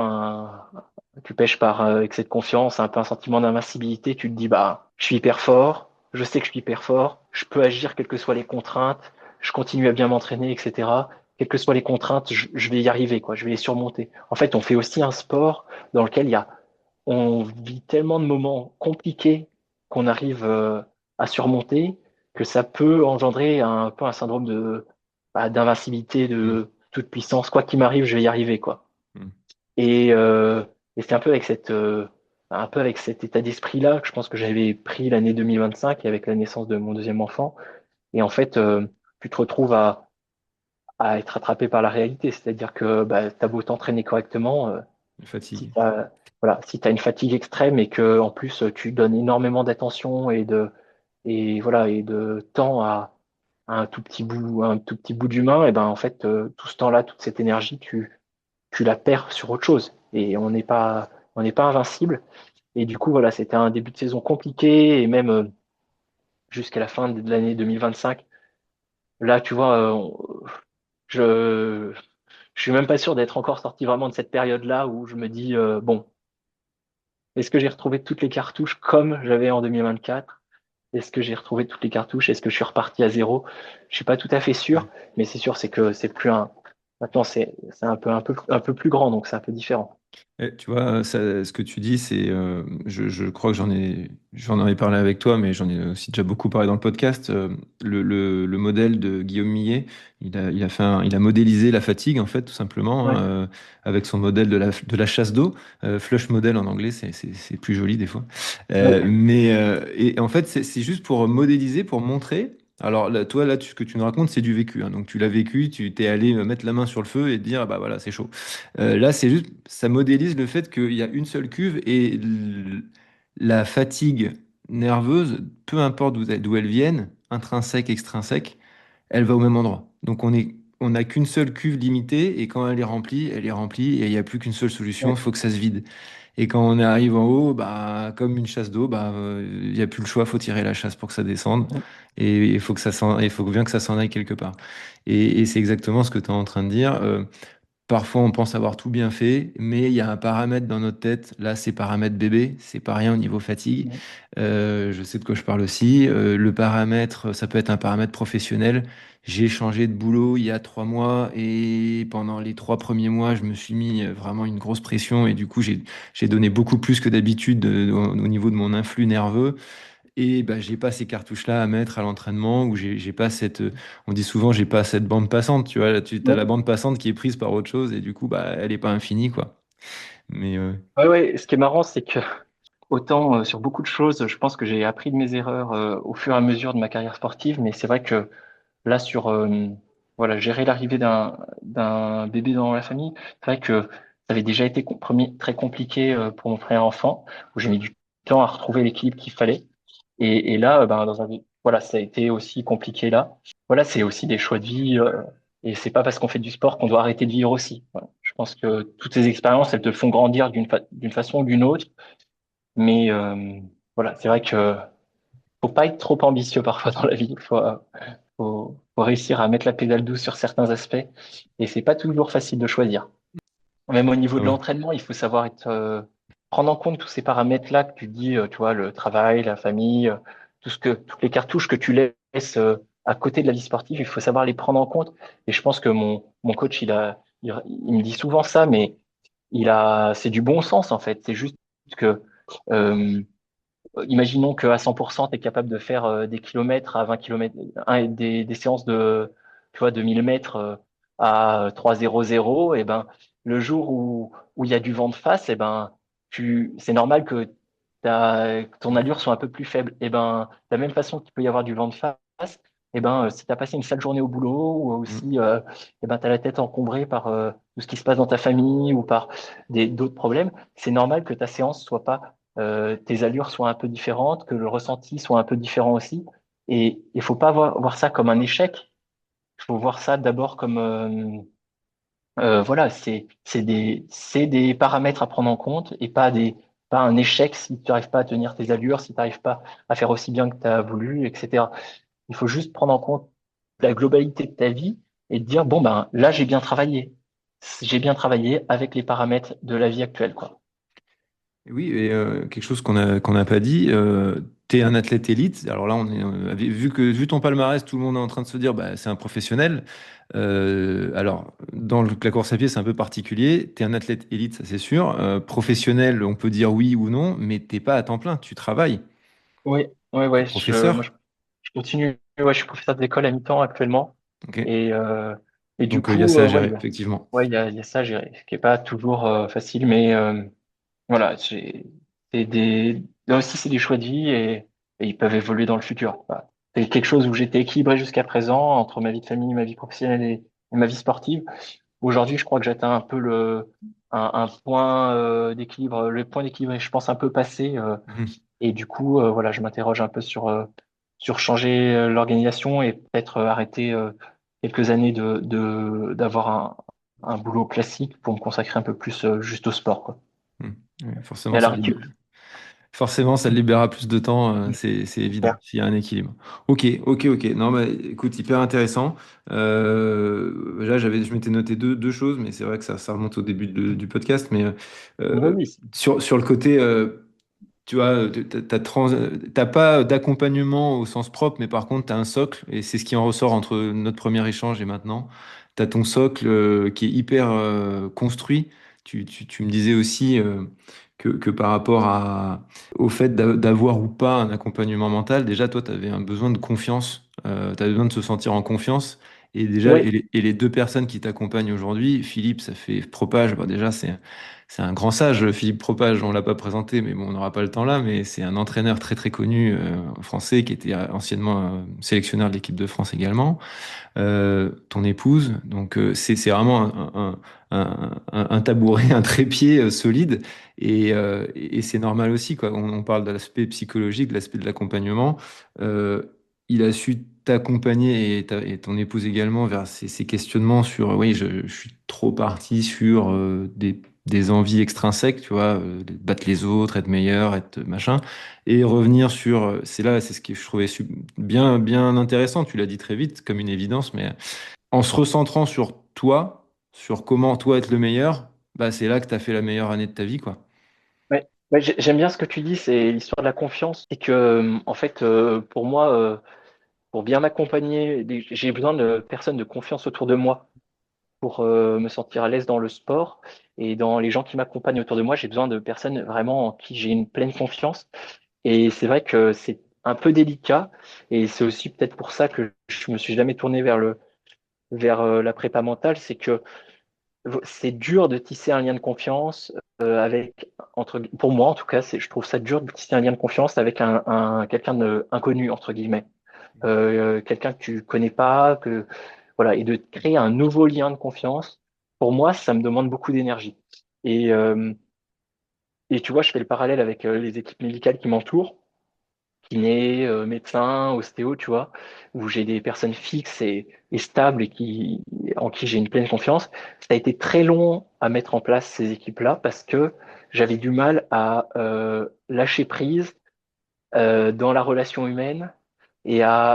tu pêches par excès de confiance, un peu un sentiment d'invincibilité. Tu te dis, je suis hyper fort, je sais que je suis hyper fort, je peux agir quelles que soient les contraintes, je continue à bien m'entraîner, etc. Quelles que soient les contraintes, je vais y arriver, quoi, je vais les surmonter. En fait, on fait aussi un sport dans lequel on vit tellement de moments compliqués qu'on arrive à surmonter que ça peut engendrer un peu un syndrome d'invincibilité, Mm. de toute puissance. Quoi qu'il m'arrive, je vais y arriver, quoi. Mm. Et, euh, et c'est un peu avec cet état d'esprit-là que je pense que j'avais pris l'année 2025 et avec la naissance de mon deuxième enfant. Et en fait, tu te retrouves à être attrapé par la réalité. C'est-à-dire que t'as beau t'entraîner correctement, si Fatigue. t'as, voilà, si t'as une fatigue extrême et que en plus tu donnes énormément d'attention et voilà et de temps à un tout petit bout d'humain, et ben en fait tout ce temps-là, toute cette énergie, tu la perds sur autre chose. Et on n'est pas invincible. Et du coup voilà, c'était un début de saison compliqué et même jusqu'à la fin de l'année 2025. Là, tu vois, je je suis même pas sûr d'être encore sorti vraiment de cette période-là où je me dis bon. Est-ce que j'ai retrouvé toutes les cartouches comme j'avais en 2024? Est-ce que j'ai retrouvé toutes les cartouches? Est-ce que je suis reparti à zéro? Je suis pas tout à fait sûr, mais c'est sûr, c'est que c'est plus un. Maintenant, c'est un peu plus grand, donc c'est un peu différent. Tu vois, ce que tu dis, je crois que j'en ai parlé avec toi, mais j'en ai aussi déjà beaucoup parlé dans le podcast. Le modèle de Guillaume Millet, il a modélisé la fatigue, en fait, tout simplement, Ouais, hein, avec son modèle de la chasse d'eau. Flush model en anglais, c'est plus joli des fois. ouais, Et en fait, c'est juste pour modéliser, pour montrer. Alors, là, toi, ce que tu nous racontes, c'est du vécu, hein. Donc, tu l'as vécu, tu t'es allé mettre la main sur le feu et te dire, ah bah voilà, c'est chaud. Là, c'est juste, ça modélise le fait qu'il y a une seule cuve et la fatigue nerveuse, peu importe d'où elle vienne, intrinsèque, extrinsèque, elle va au même endroit. Donc on n'a qu'une seule cuve limitée et quand elle est remplie et il n'y a plus qu'une seule solution, il Ouais. faut que ça se vide. Et quand on arrive en haut, bah, comme une chasse d'eau, bah, il n'y a plus le choix, faut tirer la chasse pour que ça descende. Et il faut que il faut bien que ça s'en aille quelque part. Et c'est exactement ce que tu es en train de dire. Parfois, on pense avoir tout bien fait, mais il y a un paramètre dans notre tête. Là, c'est paramètre bébé, c'est pas rien au niveau fatigue. Ouais. Je sais de quoi je parle aussi. Le paramètre, ça peut être un paramètre professionnel. J'ai changé de boulot il y a 3 mois et pendant les 3 premiers mois, je me suis mis vraiment une grosse pression et du coup, j'ai donné beaucoup plus que d'habitude au niveau de mon influx nerveux. Et bah, j'ai pas ces cartouches-là à mettre à l'entraînement où j'ai pas cette. On dit souvent, j'ai pas cette bande passante. Tu vois, là, tu as la Ouais. bande passante qui est prise par autre chose et du coup, bah, elle est pas infinie, quoi. Mais Ouais, ouais. Ce qui est marrant, c'est que autant sur beaucoup de choses, je pense que j'ai appris de mes erreurs au fur et à mesure de ma carrière sportive, mais c'est vrai que là, sur voilà, gérer l'arrivée d'un bébé dans la famille, c'est vrai que ça avait déjà été très compliqué pour mon frère enfant, où j'ai mis du temps à retrouver l'équilibre qu'il fallait. Et là, ben, voilà, ça a été aussi compliqué là. Voilà, c'est aussi des choix de vie, et c'est pas parce qu'on fait du sport qu'on doit arrêter de vivre aussi. Voilà. Je pense que toutes ces expériences, elles te font grandir d'une façon ou d'une autre. Mais voilà, c'est vrai que faut pas être trop ambitieux parfois dans la vie. Faut réussir à mettre la pédale douce sur certains aspects. Et c'est pas toujours facile de choisir. Même au niveau de ouais. l'entraînement, il faut savoir prendre en compte tous ces paramètres-là que tu dis, tu vois, le travail, la famille, toutes les cartouches que tu laisses à côté de la vie sportive, il faut savoir les prendre en compte. Et je pense que mon coach, il me dit souvent ça, mais c'est du bon sens en fait. C'est juste que euh, imaginons qu'à 100%, tu es capable de faire des kilomètres à 20 kilomètres, des séances tu vois, de 1000 mètres à 3,00, et ben, le jour où il y a du vent de face, et ben, c'est normal que que ton allure soit un peu plus faible. Et ben, de la même façon qu'il peut y avoir du vent de face, et ben, si tu as passé une sale journée au boulot, ou Mm. aussi, et ben, tu as la tête encombrée par tout ce qui se passe dans ta famille ou par d'autres problèmes, c'est normal que ta séance soit pas tes allures soient un peu différentes, que le ressenti soit un peu différent aussi. Et il faut pas voir ça comme un échec. Il faut voir ça d'abord comme voilà, c'est des paramètres à prendre en compte et pas un échec si tu n'arrives pas à tenir tes allures, si tu n'arrives pas à faire aussi bien que tu as voulu, etc. Il faut juste prendre en compte la globalité de ta vie et te dire bon ben là j'ai bien travaillé avec les paramètres de la vie actuelle, quoi. Oui, et quelque chose qu'on n'a pas dit, tu es un athlète élite. Alors là, vu ton palmarès, tout le monde est en train de se dire, bah, c'est un professionnel. Alors, la course à pied, c'est un peu particulier. Tu es un athlète élite, ça c'est sûr. Professionnel, on peut dire oui ou non, mais t'es pas à temps plein. Tu travailles. Oui, ouais, Tu es ouais. professeur. Je continue. Ouais, je suis professeur d'école à mi-temps actuellement. Ok. Et, euh, et du Donc, il y a coup, ça à ouais, gérer, effectivement. il y a ça à gérer, ce qui est pas toujours facile. Mais voilà, là aussi, c'est des choix de vie et ils peuvent évoluer dans le futur. Voilà. C'est quelque chose où j'étais équilibré jusqu'à présent entre ma vie de famille, ma vie professionnelle et ma vie sportive. Aujourd'hui, je crois que j'atteins un peu un point d'équilibre. Le point d'équilibre est, je pense, un peu passé. Mhm. Et du coup, voilà, je m'interroge un peu sur changer l'organisation et peut-être arrêter quelques années d'avoir un boulot classique pour me consacrer un peu plus juste au sport, quoi. Mhm. Ouais, Et forcément, à la ça récup. Forcément, ça te libérera plus de temps, c'est évident, Super. s'il y a un équilibre. Ok, ok, ok. Non, mais écoute, hyper intéressant. Là, je m'étais noté deux choses, mais c'est vrai que ça remonte au début du podcast. Mais Oui, euh, oui. sur le côté, tu vois, t'as pas d'accompagnement au sens propre, mais par contre, tu as un socle, et c'est ce qui en ressort entre notre premier échange et maintenant. Tu as ton socle qui est hyper construit. Tu me disais aussi que par rapport au fait d'avoir ou pas un accompagnement mental, déjà, toi, tu avais un besoin de confiance, tu as besoin de se sentir en confiance. Et déjà, Oui, et les deux personnes qui t'accompagnent aujourd'hui, Philippe, ça fait Propage, bah déjà, c'est un grand sage, Philippe Propage, on l'a pas présenté, mais bon, on n'aura pas le temps là, mais c'est un entraîneur très très connu français qui était anciennement sélectionneur de l'équipe de France également. Ton épouse, donc c'est vraiment un tabouret, un trépied solide, et c'est normal aussi, quoi. On parle de l'aspect psychologique, de l'aspect de l'accompagnement. Euh, il a su t'accompagner et ton épouse également vers ces questionnements sur, oui, je suis trop parti sur des envies extrinsèques, tu vois, battre les autres, être meilleur, être machin, et revenir sur, c'est ce que je trouvais bien, bien intéressant, tu l'as dit très vite, comme une évidence, mais en se recentrant sur toi, sur comment toi être le meilleur, bah, c'est là que tu as fait la meilleure année de ta vie, quoi. Ouais. Ouais, j'aime bien ce que tu dis, c'est l'histoire de la confiance. Et que, en fait, pour moi, pour bien m'accompagner, j'ai besoin de personnes de confiance autour de moi pour me sentir à l'aise dans le sport. Et dans les gens qui m'accompagnent autour de moi, j'ai besoin de personnes vraiment en qui j'ai une pleine confiance. Et c'est vrai que c'est un peu délicat. Et c'est aussi peut-être pour ça que je me suis jamais tourné vers la prépa mentale, c'est que c'est dur de tisser un lien de confiance avec, pour moi en tout cas, je trouve ça dur de tisser un lien de confiance avec quelqu'un de inconnu, entre guillemets. Quelqu'un que tu connais pas, voilà, et de créer un nouveau lien de confiance, pour moi, ça me demande beaucoup d'énergie. Et, euh, et tu vois, je fais le parallèle avec les équipes médicales qui m'entourent, kiné, médecin, ostéo, tu vois, où j'ai des personnes fixes et stables et en qui j'ai une pleine confiance. Ça a été très long à mettre en place ces équipes-là parce que j'avais du mal à lâcher prise dans la relation humaine et à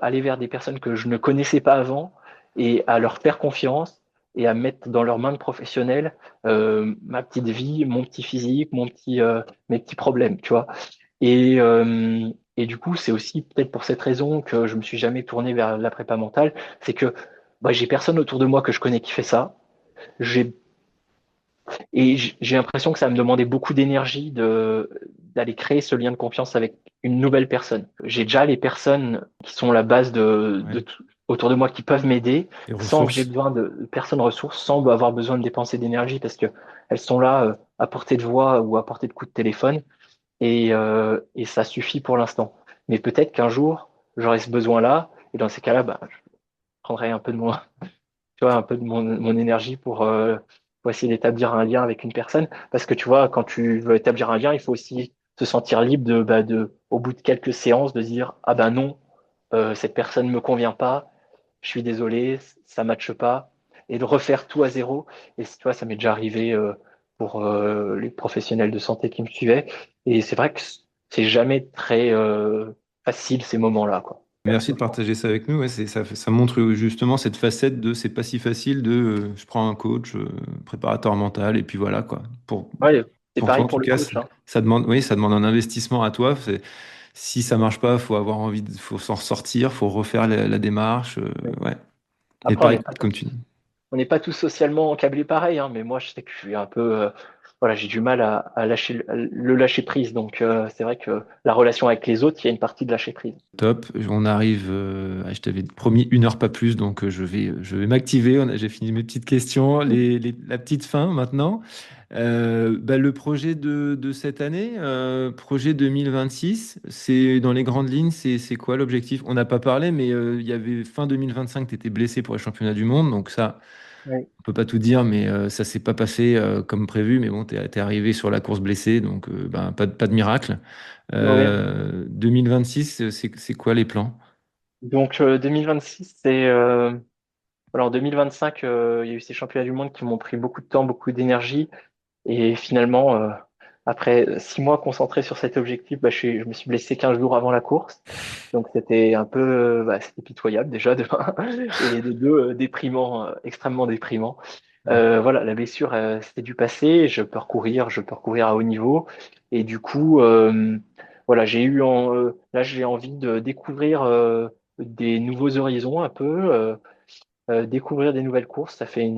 aller vers des personnes que je ne connaissais pas avant et à leur faire confiance et à mettre dans leurs mains de professionnels ma petite vie, mon petit physique, mes petits problèmes, tu vois. Et du coup, c'est aussi peut-être pour cette raison que je me suis jamais tourné vers la prépa mentale, c'est que bah, j'ai personne autour de moi que je connais qui fait ça. J'ai j'ai l'impression que ça va me demandait beaucoup d'énergie d'aller créer ce lien de confiance avec une nouvelle personne. J'ai déjà les personnes qui sont la base Ouais. autour de moi qui peuvent m'aider Les sans que j'ai ressources. besoin de personnes ressources, sans avoir besoin de dépenser d'énergie parce que elles sont là à portée de voix ou à portée de coup de téléphone et ça suffit pour l'instant. Mais peut-être qu'un jour, j'aurai ce besoin-là et dans ces cas-là, bah, je prendrai un peu de tu vois, un peu de mon énergie pour essayer d'établir un lien avec une personne. Parce que tu vois, quand tu veux établir un lien, il faut aussi se sentir libre au bout de quelques séances, de se dire, ah ben non, cette personne ne me convient pas, je suis désolé, ça ne matche pas, et de refaire tout à zéro. Et tu vois, ça m'est déjà arrivé pour les professionnels de santé qui me suivaient. Et c'est vrai que c'est jamais très facile ces moments-là, quoi. Merci de partager ça avec nous. Ouais, ça montre justement cette facette de c'est pas si facile de je prends un coach, préparateur mental, et puis voilà quoi. Ouais, c'est Pour toi, pareil en pour tout le cas, coach, hein. ça demande, oui, ça demande un investissement à toi. Si ça marche pas, faut avoir envie, faut s'en sortir, faut refaire la démarche. Ouais. Et Après, pareil, comme tu dis. on n'est pas tous socialement câblés pareil, hein, mais moi, je sais que je suis un peu, voilà, j'ai du mal à le lâcher prise. Donc, c'est vrai que la relation avec les autres, il y a une partie de lâcher prise. Top. On arrive. Je t'avais promis 1 heure, pas plus, donc je vais m'activer. J'ai fini mes petites questions, la petite fin maintenant. Bah, le projet de cette année, projet 2026, c'est dans les grandes lignes, c'est quoi l'objectif? On n'a pas parlé, mais il y avait fin 2025, tu étais blessé pour les championnats du monde, donc ça, Oui, on peut pas tout dire, mais ça s'est pas passé comme prévu, mais bon, t'es arrivé sur la course blessé, donc ben, pas de miracle. oui. 2026, c'est quoi les plans? Donc, 2026, voilà, en 2025, il y a eu ces championnats du monde qui m'ont pris beaucoup de temps, beaucoup d'énergie. Et finalement, après 6 mois concentrés sur cet objectif, bah, je me suis blessé 15 jours avant la course. Donc c'était un peu, bah, c'était pitoyable déjà de un, et de deux, déprimant, extrêmement déprimant. Voilà, la blessure, c'était du passé. Je peux recourir à haut niveau. Et du coup, voilà, là, j'ai envie de découvrir des nouveaux horizons un peu, découvrir des nouvelles courses. Ça fait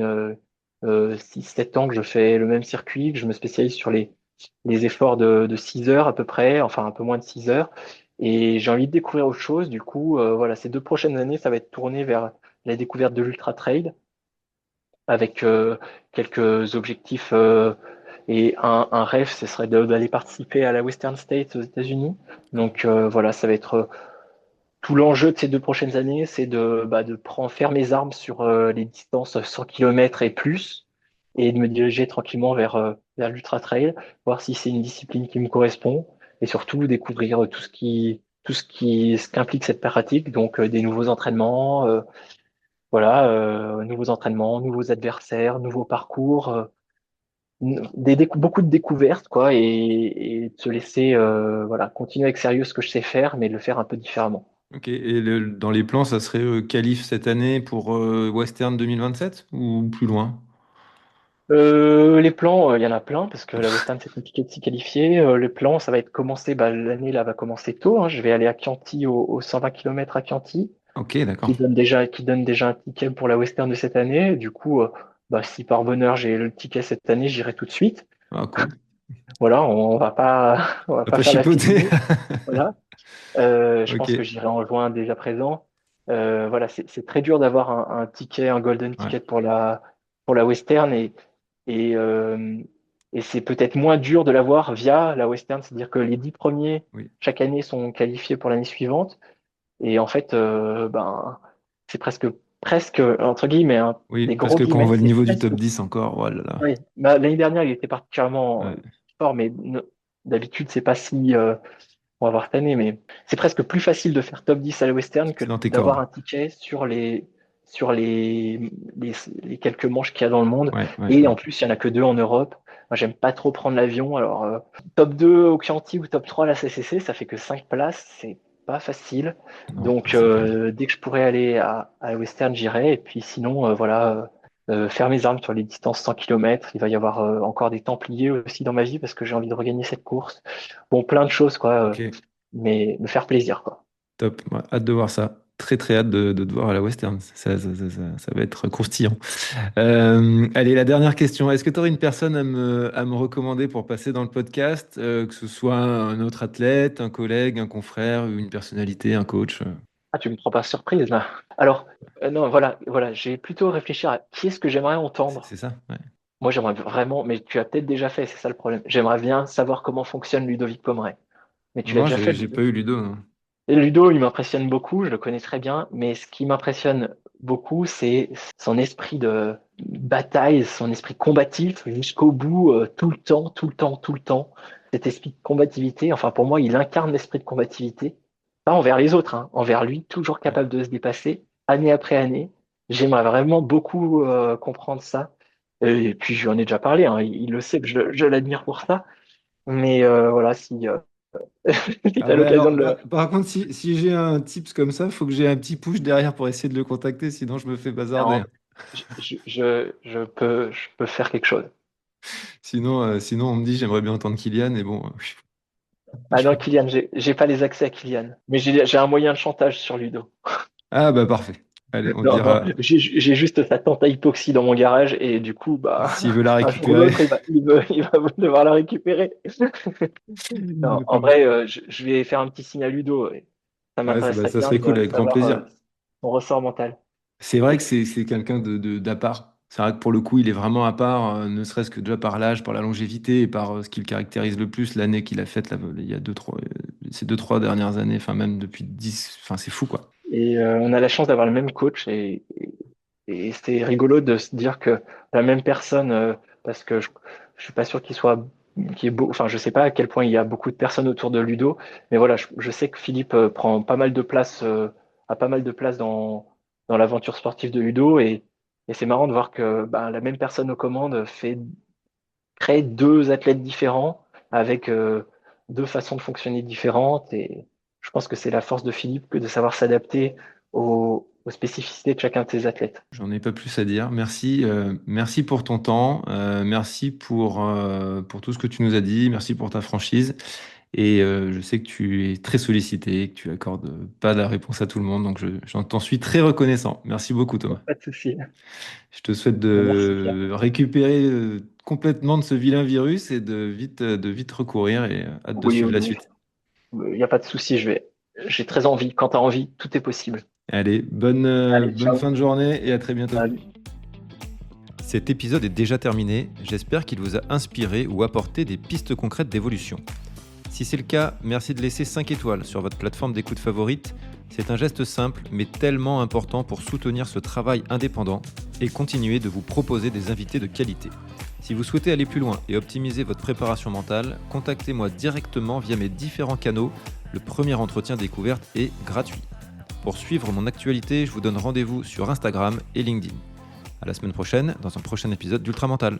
6-7 ans que je fais le même circuit, que je me spécialise sur les efforts de 6 heures à peu près, enfin un peu moins de 6 heures. Et j'ai envie de découvrir autre chose. Du coup, voilà, ces 2 prochaines années, ça va être tourné vers la découverte de l'ultra trail avec quelques objectifs et un rêve, ce serait d'aller participer à la Western States aux États-Unis. Donc voilà, ça va être tout l'enjeu de ces 2 prochaines années, c'est de faire mes armes sur les distances 100 km et plus et de me diriger tranquillement vers l'ultra trail, voir si c'est une discipline qui me correspond et surtout découvrir ce qu'implique cette pratique, donc des nouveaux entraînements, nouveaux entraînements, nouveaux adversaires, nouveaux parcours, beaucoup de découvertes, quoi, et de se laisser, continuer avec sérieux ce que je sais faire, mais de le faire un peu différemment. Ok, et dans les plans, ça serait qualif cette année pour Western 2027 ou plus loin? Les plans, il y en a plein parce que la Western c'est compliqué de s'y qualifier. Les plans, ça va être commencé, l'année là va commencer tôt, hein. Je vais aller à Chianti au 120 km à Chianti, Ok, d'accord. qui donne déjà un ticket pour la Western de cette année. Du coup, si par bonheur j'ai le ticket cette année, j'irai tout de suite. Ah, cool. Voilà, on va pas, on va On va pas pas faire la chipoter. fine. Voilà. Je Ok, pense que j'irai en juin dès à présent. Voilà, c'est très dur d'avoir un ticket, un golden ouais, ticket pour la Western et, euh, et c'est peut-être moins dur de l'avoir via la Western, c'est-à-dire que les 10 premiers oui, chaque année sont qualifiés pour l'année suivante et en fait, c'est presque entre guillemets, hein, oui, des parce gros que quand on guillemets, voit le c'est niveau du presque. top 10 encore, oh là là. Oui, l'année dernière, il était particulièrement Ouais, fort, mais d'habitude, c'est pas si. On va voir cette année, mais c'est presque plus facile de faire top 10 à la Western que c'est dans tes d'avoir cordes. un ticket sur les quelques manches qu'il y a dans le monde. Ouais, ouais, Et ouais. en plus, il n'y en a que deux en Europe. Moi, j'aime pas trop prendre l'avion. Alors, top 2 au Chianti ou top 3 à la CCC, ça fait que 5 places. C'est pas facile. Non, Donc, c'est clair. dès que je pourrais aller à la Western, j'irai. Et puis sinon, faire mes armes sur les distances 100 km. Il va y avoir encore des Templiers aussi dans ma vie parce que j'ai envie de regagner cette course. Bon, plein de choses, quoi, Ok, mais me faire plaisir, quoi. top. Ouais, hâte de voir ça. Très très hâte de te voir à la Western. Ça va être croustillant. Allez, la dernière question. Est-ce que tu aurais une personne à me recommander pour passer dans le podcast, que ce soit un autre athlète, un collègue, un confrère, une personnalité, un coach? Ah, tu me prends pas surprise, là. Alors, non, voilà, j'ai plutôt réfléchi à qui est-ce que j'aimerais entendre. C'est ça? Ouais. Moi, j'aimerais vraiment, mais tu as peut-être déjà fait, c'est ça le problème. J'aimerais bien savoir comment fonctionne Ludovic Pomeray. Mais tu l'as Non, déjà fait, j'ai pas eu Ludo, non. Et Ludo, il m'impressionne beaucoup, je le connais très bien, mais ce qui m'impressionne beaucoup, c'est son esprit de bataille, son esprit combatif jusqu'au bout, tout le temps, tout le temps, tout le temps. Cet esprit de combativité, enfin pour moi, il incarne l'esprit de combativité, pas envers les autres, hein, envers lui, toujours Ouais. capable de se dépasser, année après année. J'aimerais vraiment beaucoup comprendre ça. Et puis, je lui en ai déjà parlé, hein, il le sait que je l'admire pour ça. Mais voilà, si tu Ah as ouais, l'occasion alors, de le, par contre, si j'ai un tips comme ça, il faut que j'ai un petit push derrière pour essayer de le contacter, sinon je me fais bazarder. non, je peux faire quelque chose. Sinon, on me dit j'aimerais bien entendre Kylian, et bon, Ah non, Kylian, j'ai pas les accès à Kylian, mais j'ai un moyen de chantage sur Ludo. Ah bah parfait. Allez, on Non, non, dira j'ai juste sa tente à hypoxie dans mon garage et du coup, s'il veut la un jour ou récupérer. l'autre, il va devoir la récupérer. Non, Le en pauvre. vrai, je vais faire un petit signe à Ludo. Ça Ouais, m'intéresserait ça bien serait cool, de avec grand savoir plaisir. son ressort mental. C'est vrai que c'est quelqu'un d'à part. C'est vrai que pour le coup, il est vraiment à part, ne serait-ce que déjà par l'âge, par la longévité et par ce qui le caractérise le plus, l'année qu'il a faite là, il y a ces deux, trois dernières années, enfin même depuis 10, enfin c'est fou quoi. Et on a la chance d'avoir le même coach et c'est rigolo de se dire que la même personne, parce que je suis pas sûr qu'il y ait enfin, je sais pas à quel point il y a beaucoup de personnes autour de Ludo, mais voilà, je sais que Philippe prend pas mal de place, a pas mal de place dans l'aventure sportive de Ludo et c'est marrant de voir que la même personne aux commandes crée deux athlètes différents avec deux façons de fonctionner différentes et je pense que c'est la force de Philippe que de savoir s'adapter aux spécificités de chacun de ses athlètes. J'en ai pas plus à dire. Merci, merci pour ton temps, merci pour tout ce que tu nous as dit, merci pour ta franchise. Et je sais que tu es très sollicité, que tu accordes pas la réponse à tout le monde, donc j'en t'en suis très reconnaissant. Merci beaucoup, Thomas. Pas de souci. Je te souhaite Merci Pierre. de récupérer complètement de ce vilain virus et de vite recourir et hâte de Oui, suivre la oui, suite. il n'y a pas de souci, j'ai très envie. Quand tu as envie, tout est possible. Allez, Allez, bonne ciao. fin de journée et à très bientôt. Salut. Cet épisode est déjà terminé. J'espère qu'il vous a inspiré ou apporté des pistes concrètes d'évolution. Si c'est le cas, merci de laisser 5 étoiles sur votre plateforme d'écoute favorite. C'est un geste simple mais tellement important pour soutenir ce travail indépendant et continuer de vous proposer des invités de qualité. Si vous souhaitez aller plus loin et optimiser votre préparation mentale, contactez-moi directement via mes différents canaux. Le premier entretien découverte est gratuit. Pour suivre mon actualité, je vous donne rendez-vous sur Instagram et LinkedIn. À la semaine prochaine dans un prochain épisode d'Ultra Mental.